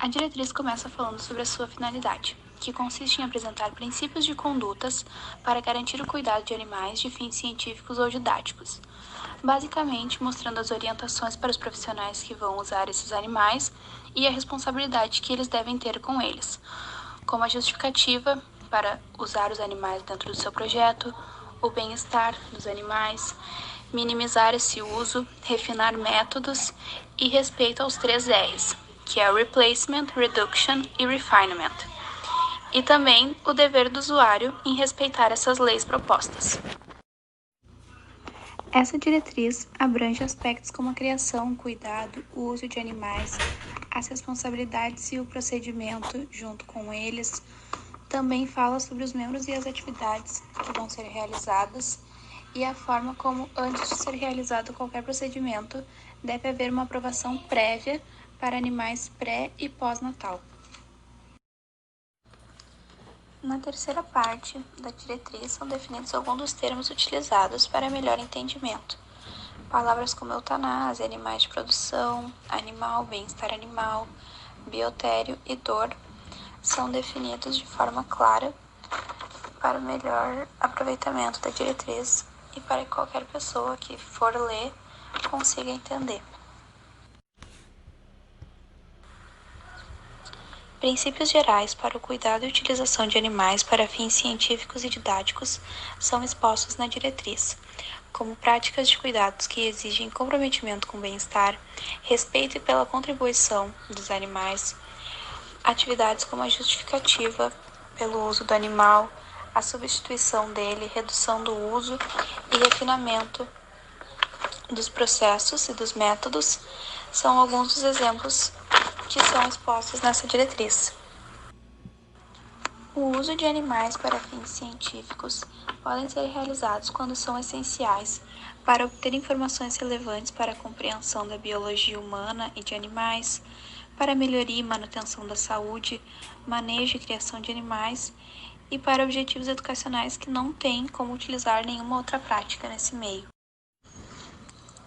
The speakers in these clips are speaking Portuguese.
A diretriz começa falando sobre a sua finalidade, que consiste em apresentar princípios de condutas para garantir o cuidado de animais de fins científicos ou didáticos, basicamente mostrando as orientações para os profissionais que vão usar esses animais e a responsabilidade que eles devem ter com eles, como a justificativa para usar os animais dentro do seu projeto, o bem-estar dos animais, minimizar esse uso, refinar métodos e respeito aos 3 R's, que é o Replacement, Reduction e Refinement, e também o dever do usuário em respeitar essas leis propostas. Essa diretriz abrange aspectos como a criação, cuidado, o uso de animais, as responsabilidades e o procedimento junto com eles. Também fala sobre os membros e as atividades que vão ser realizadas e a forma como, antes de ser realizado qualquer procedimento, deve haver uma aprovação prévia para animais pré- e pós-natal. Na terceira parte da diretriz são definidos alguns dos termos utilizados para melhor entendimento. Palavras como eutanásia, animais de produção, animal, bem-estar animal, biotério e dor são definidos de forma clara para o melhor aproveitamento da diretriz e para que qualquer pessoa que for ler consiga entender. Princípios gerais para o cuidado e utilização de animais para fins científicos e didáticos são expostos na diretriz, como práticas de cuidados que exigem comprometimento com o bem-estar, respeito pela contribuição dos animais, atividades como a justificativa pelo uso do animal, a substituição dele, redução do uso e refinamento dos processos e dos métodos são alguns dos exemplos que são expostos nessa diretriz. O uso de animais para fins científicos podem ser realizados quando são essenciais para obter informações relevantes para a compreensão da biologia humana e de animais, para a melhoria e manutenção da saúde, manejo e criação de animais e para objetivos educacionais que não têm como utilizar nenhuma outra prática nesse meio.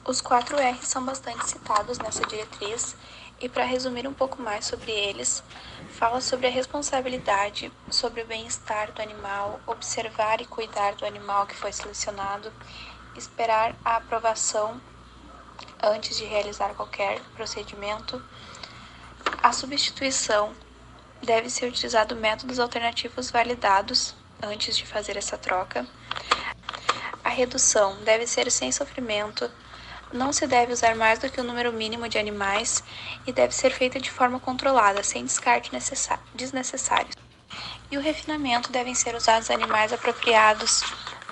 Os 4 R's são bastante citados nessa diretriz e, para resumir um pouco mais sobre eles, fala sobre a responsabilidade, sobre o bem-estar do animal, observar e cuidar do animal que foi selecionado, esperar a aprovação antes de realizar qualquer procedimento. A substituição deve ser utilizado métodos alternativos validados antes de fazer essa troca. A redução deve ser sem sofrimento. Não se deve usar mais do que o número mínimo de animais e deve ser feita de forma controlada, sem descarte desnecessário. E o refinamento devem ser usados animais apropriados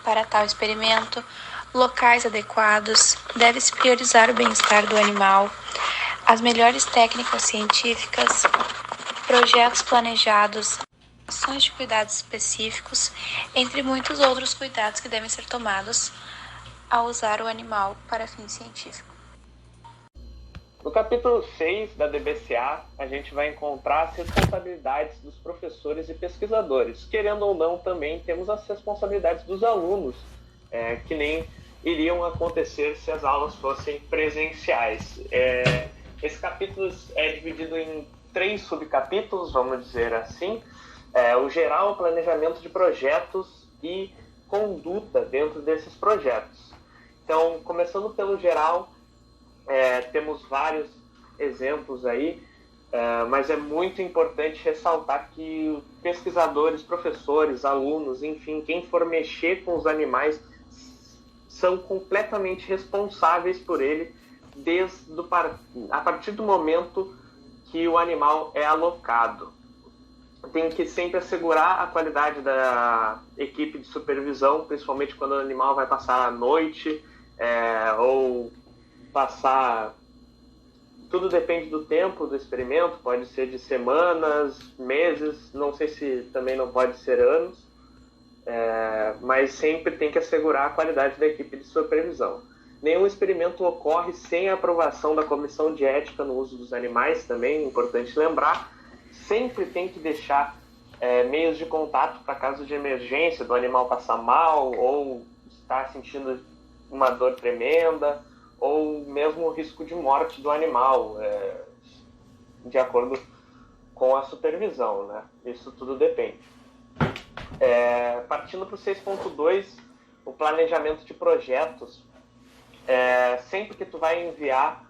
para tal experimento, locais adequados, deve-se priorizar o bem-estar do animal, as melhores técnicas científicas, projetos planejados, ações de cuidados específicos, entre muitos outros cuidados que devem ser tomados ao usar o animal para fim científico. No capítulo 6 da DBCA, a gente vai encontrar as responsabilidades dos professores e pesquisadores. Querendo ou não, também temos as responsabilidades dos alunos, que nem iriam acontecer se as aulas fossem presenciais. Esse capítulo é dividido em 3 subcapítulos, vamos dizer assim. O geral, planejamento de projetos e conduta dentro desses projetos. Então, começando pelo geral, temos vários exemplos aí, mas é muito importante ressaltar que pesquisadores, professores, alunos, enfim, quem for mexer com os animais são completamente responsáveis por ele a partir do momento que o animal é alocado. Tem que sempre assegurar a qualidade da equipe de supervisão, principalmente quando o animal vai passar a noite, ou passar... Tudo depende do tempo do experimento, pode ser de semanas, meses, não sei se também não pode ser anos, mas sempre tem que assegurar a qualidade da equipe de supervisão. Nenhum experimento ocorre sem a aprovação da comissão de ética no uso dos animais, também é importante lembrar. Sempre tem que deixar meios de contato para caso de emergência, do animal passar mal ou estar sentindo uma dor tremenda, ou mesmo o risco de morte do animal, de acordo com a supervisão, né? Isso tudo depende. Partindo para o 6.2, o planejamento de projetos. Sempre que tu vai enviar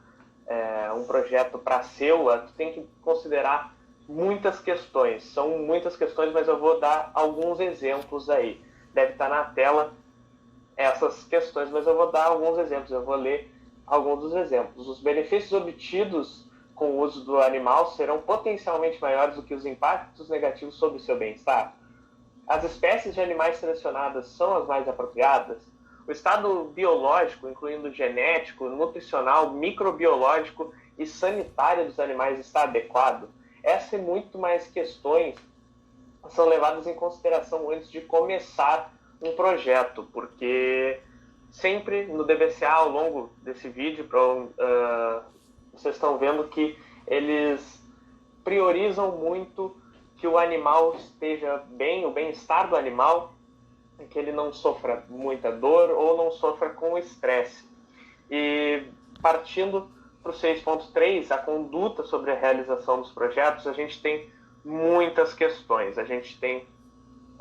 um projeto para a CEUA, tu tem que considerar muitas questões. São muitas questões, mas eu vou dar alguns exemplos aí. Deve estar na tela essas questões, mas eu vou dar alguns exemplos. Eu vou ler alguns dos exemplos. Os benefícios obtidos com o uso do animal serão potencialmente maiores do que os impactos negativos sobre o seu bem-estar. As espécies de animais selecionadas são as mais apropriadas? O estado biológico, incluindo genético, nutricional, microbiológico e sanitário dos animais, está adequado? Essas e muito mais questões são levadas em consideração antes de começar um projeto, porque sempre no DBCA, ao longo desse vídeo, vocês estão vendo que eles priorizam muito que o animal esteja bem, o bem-estar do animal, que ele não sofra muita dor ou não sofra com estresse. E partindo para o 6.3, a conduta sobre a realização dos projetos, a gente tem muitas questões. A gente tem,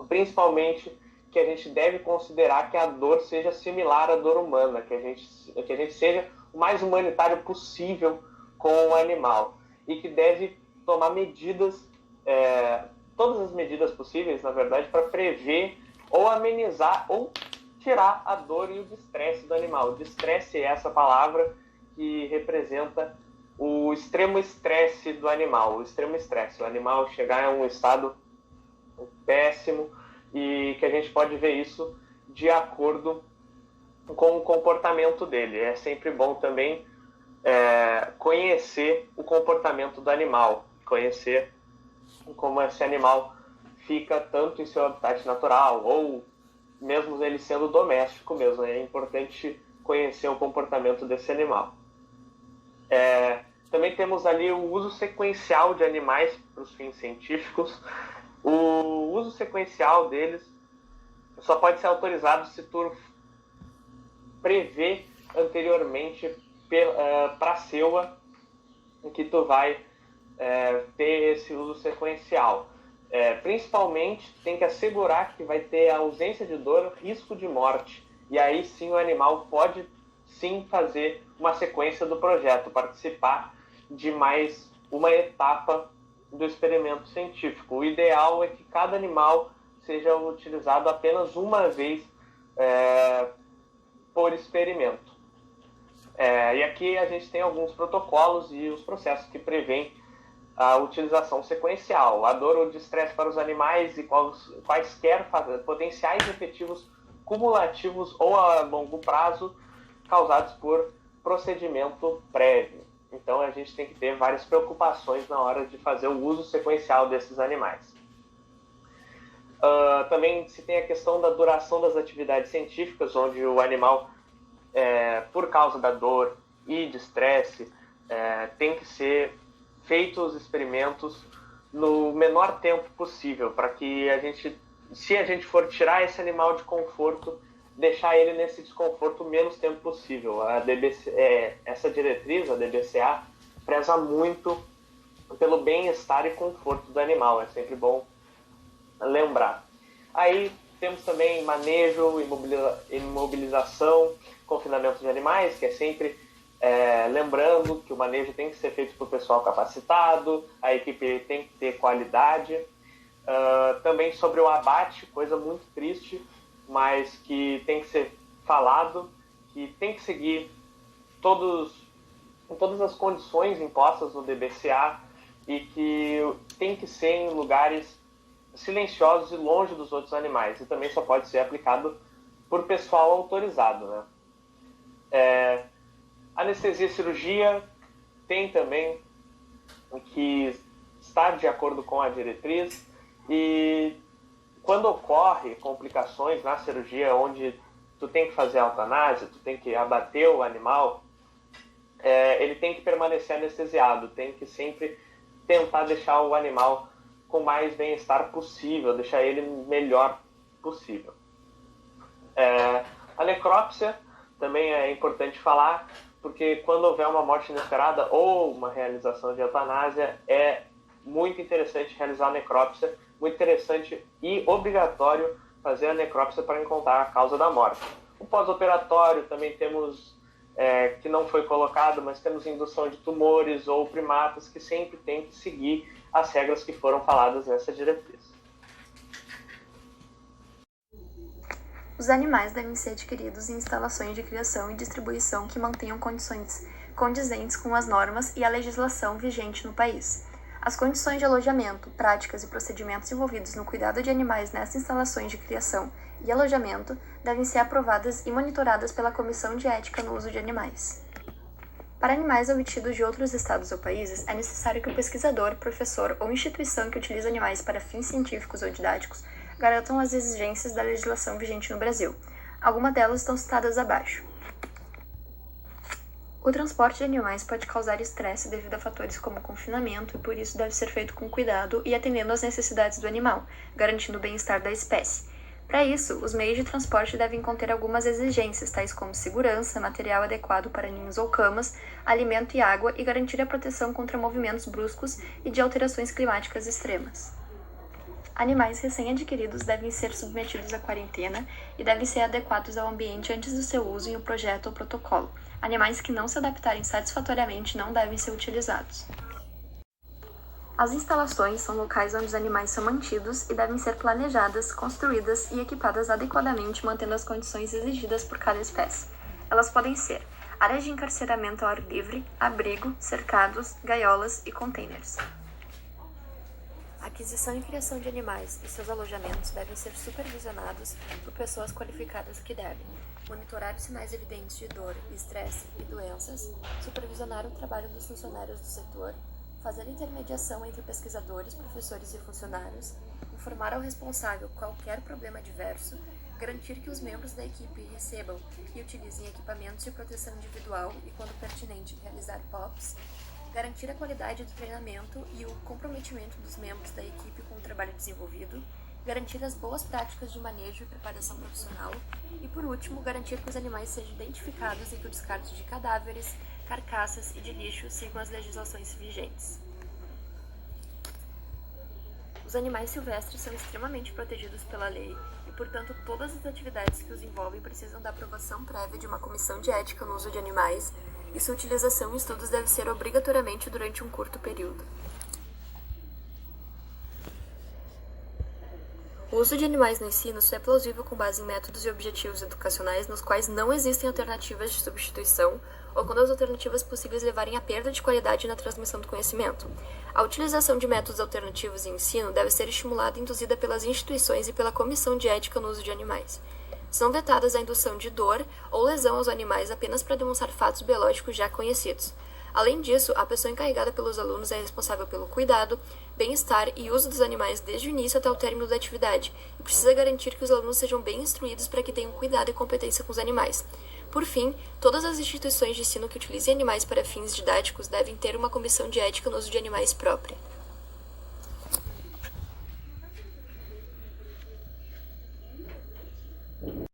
principalmente, que a gente deve considerar que a dor seja similar à dor humana, que a gente seja o mais humanitário possível com o animal e que deve tomar medidas, todas as medidas possíveis, na verdade, para prever ou amenizar ou tirar a dor e o estresse do animal. O estresse é essa palavra que representa o extremo estresse do animal. O extremo estresse, o animal chegar a um estado péssimo, e que a gente pode ver isso de acordo com o comportamento dele. É sempre bom também conhecer o comportamento do animal, conhecer como esse animal fica tanto em seu habitat natural ou mesmo ele sendo doméstico mesmo. É importante conhecer o comportamento desse animal. Também temos ali o uso sequencial de animais para os fins científicos. O uso sequencial deles só pode ser autorizado se tu prever anteriormente para a CEUA que tu vai ter esse uso sequencial. Principalmente, tem que assegurar que vai ter ausência de dor, risco de morte. E aí sim o animal pode sim fazer uma sequência do projeto, participar de mais uma etapa do experimento científico. O ideal é que cada animal seja utilizado apenas uma vez por experimento. E aqui a gente tem alguns protocolos e os processos que prevêem a utilização sequencial, a dor ou de estresse para os animais e quaisquer potenciais efetivos cumulativos ou a longo prazo causados por procedimento prévio. Então a gente tem que ter várias preocupações na hora de fazer o uso sequencial desses animais. Também se tem a questão da duração das atividades científicas, onde o animal, por causa da dor e de estresse, tem que ser feitos os experimentos no menor tempo possível, para que se a gente for tirar esse animal de conforto, deixar ele nesse desconforto o menos tempo possível. Essa diretriz, a DBCA, preza muito pelo bem-estar e conforto do animal. É sempre bom lembrar. Aí temos também manejo, imobilização, confinamento de animais, que é sempre lembrando que o manejo tem que ser feito por pessoal capacitado, a equipe tem que ter qualidade. Também sobre o abate, coisa muito triste, mas que tem que ser falado, que tem que seguir todas as condições impostas no DBCA e que tem que ser em lugares silenciosos e longe dos outros animais. E também só pode ser aplicado por pessoal autorizado, né? Anestesia e cirurgia tem também que estar de acordo com a diretriz, e quando ocorre complicações na cirurgia onde tu tem que fazer a eutanásia, tu tem que abater o animal, ele tem que permanecer anestesiado, tem que sempre tentar deixar o animal com mais bem-estar possível, deixar ele melhor possível. A necrópsia também é importante falar, porque quando houver uma morte inesperada ou uma realização de eutanásia, é muito interessante realizar a necrópsia, muito interessante e obrigatório fazer a necrópsia para encontrar a causa da morte. O pós-operatório também temos, que não foi colocado, mas temos indução de tumores ou primatas que sempre tem que seguir as regras que foram faladas nessa diretriz. Os animais devem ser adquiridos em instalações de criação e distribuição que mantenham condições condizentes com as normas e a legislação vigente no país. As condições de alojamento, práticas e procedimentos envolvidos no cuidado de animais nessas instalações de criação e alojamento devem ser aprovadas e monitoradas pela Comissão de Ética no Uso de Animais. Para animais obtidos de outros estados ou países, é necessário que o pesquisador, professor ou instituição que utiliza animais para fins científicos ou didáticos garantam as exigências da legislação vigente no Brasil. Algumas delas estão citadas abaixo. O transporte de animais pode causar estresse devido a fatores como confinamento e por isso deve ser feito com cuidado e atendendo às necessidades do animal, garantindo o bem-estar da espécie. Para isso, os meios de transporte devem conter algumas exigências, tais como segurança, material adequado para ninhos ou camas, alimento e água e garantir a proteção contra movimentos bruscos e de alterações climáticas extremas. Animais recém-adquiridos devem ser submetidos à quarentena e devem ser adequados ao ambiente antes do seu uso em um projeto ou protocolo. Animais que não se adaptarem satisfatoriamente não devem ser utilizados. As instalações são locais onde os animais são mantidos e devem ser planejadas, construídas e equipadas adequadamente, mantendo as condições exigidas por cada espécie. Elas podem ser áreas de encarceramento ao ar livre, abrigo, cercados, gaiolas e containers. A aquisição e criação de animais e seus alojamentos devem ser supervisionados por pessoas qualificadas que devem monitorar os sinais evidentes de dor, estresse e doenças, supervisionar o trabalho dos funcionários do setor, fazer intermediação entre pesquisadores, professores e funcionários, informar ao responsável qualquer problema adverso, garantir que os membros da equipe recebam e utilizem equipamentos de proteção individual e, quando pertinente, realizar POPs, garantir a qualidade do treinamento e o comprometimento dos membros da equipe com o trabalho desenvolvido, garantir as boas práticas de manejo e preparação profissional e, por último, garantir que os animais sejam identificados e que o descarte de cadáveres, carcaças e de lixo sigam as legislações vigentes. Os animais silvestres são extremamente protegidos pela lei e, portanto, todas as atividades que os envolvem precisam da aprovação prévia de uma comissão de ética no uso de animais e sua utilização em estudos deve ser obrigatoriamente durante um curto período. O uso de animais no ensino só é plausível com base em métodos e objetivos educacionais nos quais não existem alternativas de substituição ou quando as alternativas possíveis levarem à perda de qualidade na transmissão do conhecimento. A utilização de métodos alternativos em ensino deve ser estimulada e induzida pelas instituições e pela Comissão de Ética no Uso de Animais. São vetadas a indução de dor ou lesão aos animais apenas para demonstrar fatos biológicos já conhecidos. Além disso, a pessoa encarregada pelos alunos é responsável pelo cuidado, bem-estar e uso dos animais desde o início até o término da atividade e precisa garantir que os alunos sejam bem instruídos para que tenham cuidado e competência com os animais. Por fim, todas as instituições de ensino que utilizem animais para fins didáticos devem ter uma comissão de ética no uso de animais própria.